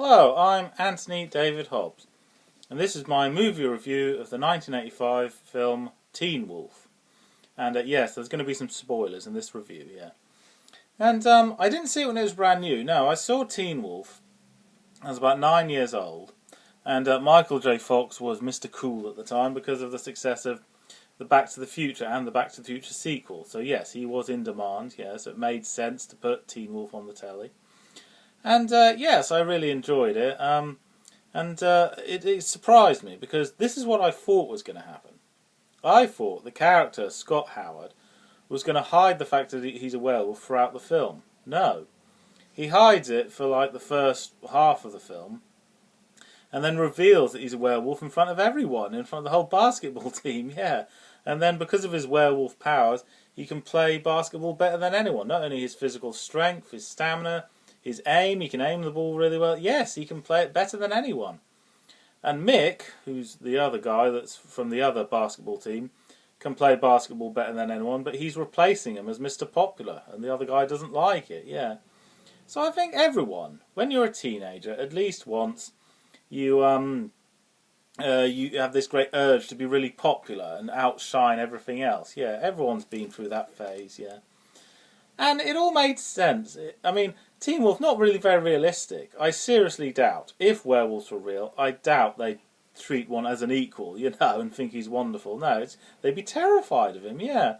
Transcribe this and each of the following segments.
Hello, I'm Anthony David Hobbs, and this is my movie review of the 1985 film Teen Wolf. And yes, there's going to be some spoilers in this review, yeah. And I didn't see it when it was brand new. No, I saw Teen Wolf. I was about 9 years old, and Michael J. Fox was Mr. Cool at the time because of the success of the Back to the Future and the Back to the Future sequel. So yes, he was in demand, yeah, so it made sense to put Teen Wolf on the telly. And yes, I really enjoyed it. It surprised me because this is what I thought was going to happen. I thought the character, Scott Howard, was going to hide the fact that he's a werewolf throughout the film. No. He hides it for like the first half of the film, and then reveals that he's a werewolf in front of everyone, in front of the whole basketball team, yeah. And then because of his werewolf powers, he can play basketball better than anyone. Not only his physical strength, his stamina, his aim, he can aim the ball really well. Yes, he can play it better than anyone. And Mick, who's the other guy that's from the other basketball team, can play basketball better than anyone, but he's replacing him as Mr. Popular, and the other guy doesn't like it, yeah. So I think everyone, when you're a teenager, at least once, you have this great urge to be really popular and outshine everything else. Yeah, everyone's been through that phase, yeah. And it all made sense. I mean, Teen Wolf, not really very realistic. I seriously doubt, if werewolves were real, I doubt they'd treat one as an equal, you know, and think he's wonderful. No, they'd be terrified of him, yeah.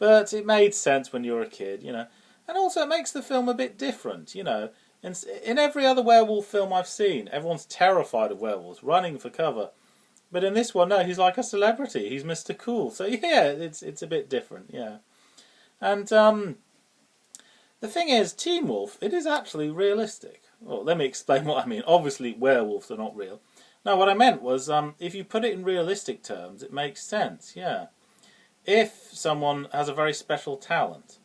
But it made sense when you were a kid, you know. And also it makes the film a bit different, you know. In every other werewolf film I've seen, everyone's terrified of werewolves, running for cover. But in this one, no, he's like a celebrity. He's Mr. Cool. So yeah, it's a bit different, yeah. And the thing is, Teen Wolf, it is actually realistic. Well, let me explain what I mean. Obviously, werewolves are not real. No, what I meant was, if you put it in realistic terms, it makes sense, yeah. If someone has a very special talent,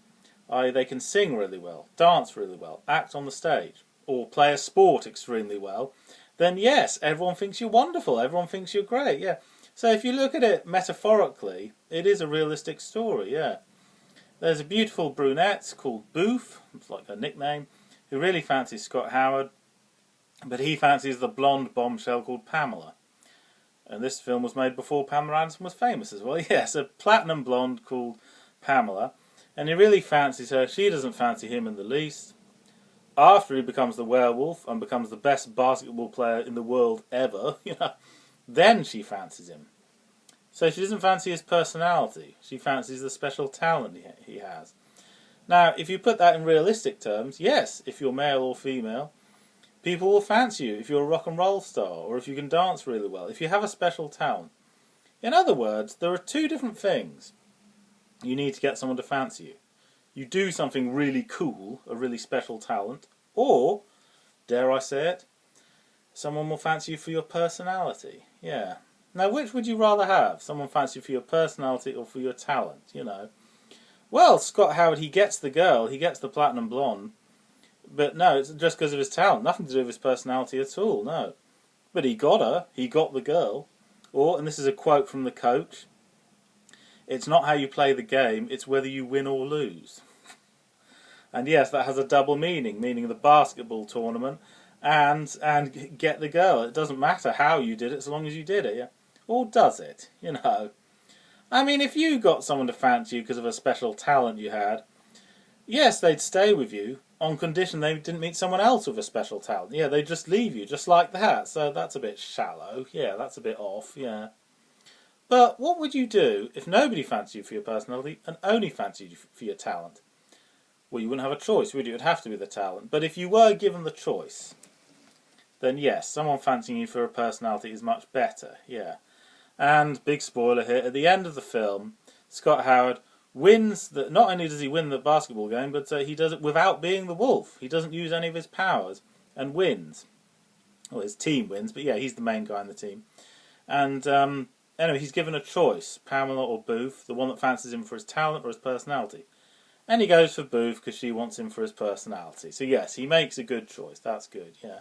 they can sing really well, dance really well, act on the stage, or play a sport extremely well, then yes, everyone thinks you're wonderful, everyone thinks you're great, yeah. So if you look at it metaphorically, it is a realistic story, yeah. There's a beautiful brunette called Booth, it's like her nickname, who really fancies Scott Howard, but he fancies the blonde bombshell called Pamela. And this film was made before Pamela Anderson was famous as well. Yes, a platinum blonde called Pamela, and he really fancies her. She doesn't fancy him in the least. After he becomes the werewolf and becomes the best basketball player in the world ever, you know, then she fancies him. So she doesn't fancy his personality. She fancies the special talent he has. Now, if you put that in realistic terms, yes, if you're male or female, people will fancy you if you're a rock and roll star or if you can dance really well, if you have a special talent. In other words, there are two different things you need to get someone to fancy you. You do something really cool, a really special talent, or, dare I say it, someone will fancy you for your personality, yeah. Now, which would you rather have? Someone fancy you for your personality or for your talent, you know? Well, Scott Howard, he gets the girl, he gets the platinum blonde, but no, it's just because of his talent, nothing to do with his personality at all, no. But he got her, he got the girl, or, and this is a quote from the coach, it's not how you play the game, it's whether you win or lose. And yes, that has a double meaning, meaning the basketball tournament and get the girl. It doesn't matter how you did it, as long as you did it, yeah. Or does it, you know? I mean, if you got someone to fancy you because of a special talent you had, yes, they'd stay with you on condition they didn't meet someone else with a special talent. Yeah, they'd just leave you, just like that. So that's a bit shallow. Yeah, that's a bit off, yeah. But what would you do if nobody fancied you for your personality and only fancied you for your talent? Well, you wouldn't have a choice, would you? It'd have to be the talent. But if you were given the choice, then yes, someone fancying you for a personality is much better, yeah. And, big spoiler here, at the end of the film, Scott Howard wins, not only does he win the basketball game, but he does it without being the wolf. He doesn't use any of his powers, and wins. Well, his team wins, but yeah, he's the main guy in the team. And, anyway, he's given a choice, Pamela or Booth, the one that fancies him for his talent or his personality. And he goes for Booth because she wants him for his personality. So yes, he makes a good choice, that's good, yeah.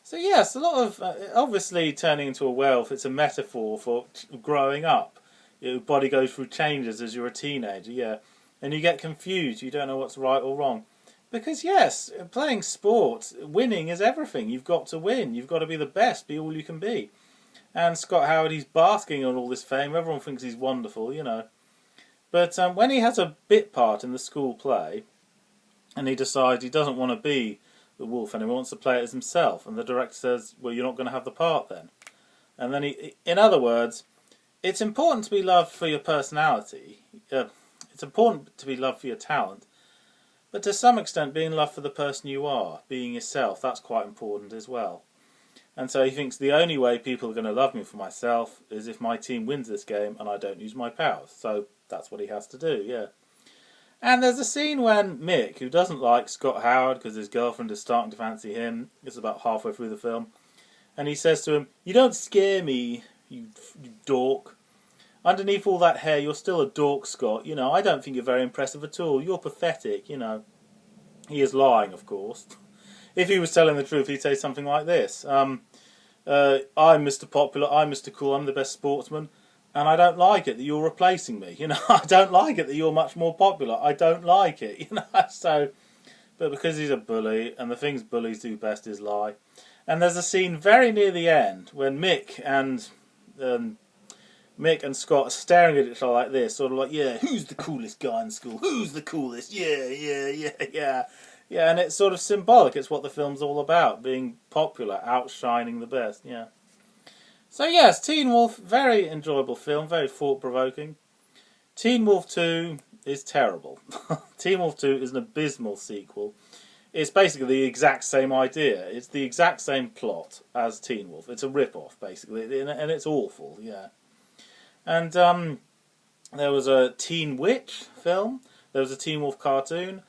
So yes, a lot of, obviously turning into a werewolf, it's a metaphor for growing up. Your body goes through changes as you're a teenager, yeah. And you get confused, you don't know what's right or wrong. Because yes, playing sport, winning is everything. You've got to win. You've got to be the best, be all you can be. And Scott Howard, he's basking on all this fame. Everyone thinks he's wonderful, you know. But when he has a bit part in the school play, and he decides he doesn't want to be the wolf anymore, he wants to play it as himself, and the director says, well, you're not going to have the part then. And then in other words, it's important to be loved for your personality. It's important to be loved for your talent. But to some extent, being loved for the person you are, being yourself, that's quite important as well. And so he thinks the only way people are going to love me for myself is if my team wins this game and I don't use my powers. So that's what he has to do, yeah. And there's a scene when Mick, who doesn't like Scott Howard because his girlfriend is starting to fancy him, it's about halfway through the film, and he says to him, "You don't scare me, you dork. Underneath all that hair, you're still a dork, Scott. You know, I don't think you're very impressive at all. You're pathetic, you know." He is lying, of course. If he was telling the truth, he'd say something like this. I'm Mr. Popular, I'm Mr. Cool, I'm the best sportsman, and I don't like it that you're replacing me. You know, I don't like it that you're much more popular. I don't like it, you know. So, but because he's a bully, and the things bullies do best is lie. And there's a scene very near the end when Mick and Scott are staring at each other like this, sort of like, yeah, who's the coolest guy in school? Who's the coolest? Yeah. Yeah, and it's sort of symbolic. It's what the film's all about, being popular, outshining the best, yeah. So yes, Teen Wolf, very enjoyable film, very thought-provoking. Teen Wolf 2 is terrible. Teen Wolf 2 is an abysmal sequel. It's basically the exact same idea. It's the exact same plot as Teen Wolf. It's a rip-off, basically, and it's awful, yeah. And there was a Teen Witch film, there was a Teen Wolf cartoon,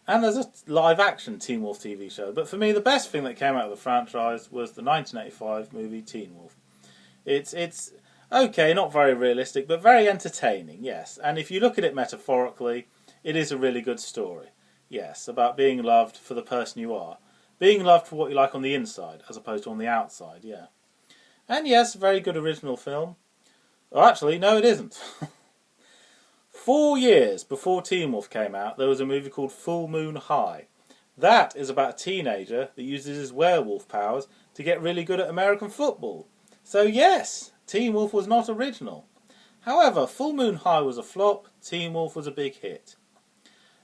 and there's a live-action Teen Wolf TV show. But for me, the best thing that came out of the franchise was the 1985 movie Teen Wolf. It's okay, not very realistic, but very entertaining, yes. And if you look at it metaphorically, it is a really good story. Yes, about being loved for the person you are. Being loved for what you like on the inside, as opposed to on the outside, yeah. And yes, very good original film. Or actually, no it isn't. 4 years before Teen Wolf came out, there was a movie called Full Moon High. That is about a teenager that uses his werewolf powers to get really good at American football. So yes, Teen Wolf was not original. However, Full Moon High was a flop, Teen Wolf was a big hit.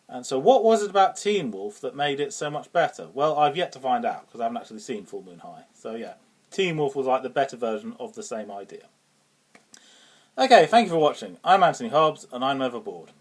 And so what was it about Teen Wolf that made it so much better? Well, I've yet to find out, because I haven't actually seen Full Moon High. So yeah, Teen Wolf was like the better version of the same idea. Okay, thank you for watching. I'm Anthony Hobbs, and I'm overboard.